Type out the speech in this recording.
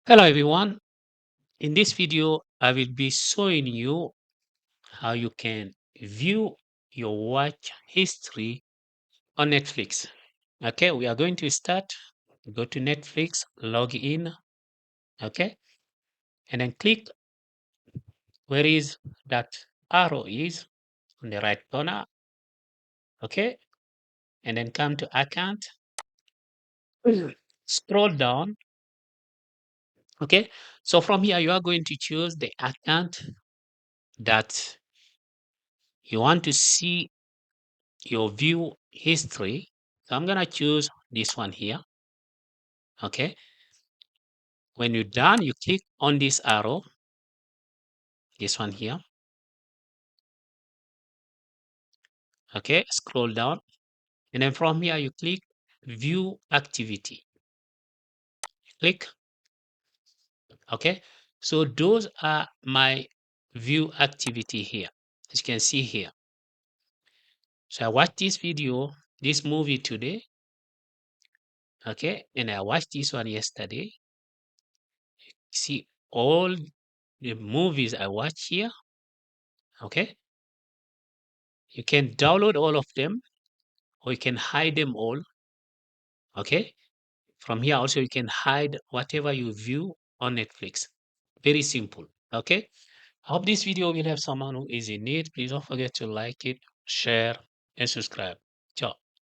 Hello everyone. In this video, I will be showing you how you can view your watch history on Netflix. Okay, we are going to start. Go to Netflix, log in, okay, and then click where is that arrow is on the right corner, okay, and then come to account, scroll down, okay. So from here, you are going to choose the account that you want to see your view history. So I'm gonna choose this one here. Okay. When you're done, you click on this arrow, this one here. Okay, scroll down. And then from here, you click view activity. Click. Okay. So those are my view activity here. As you can see here. So I watched this video, this movie today. Okay. And I watched this one yesterday. See all the movies I watch here. Okay. You can download all of them or you can hide them all. Okay. From here also you can hide whatever you view on Netflix. Very simple. Okay. I hope this video will help someone who is in need. Please don't forget to like it, share, and subscribe. Ciao.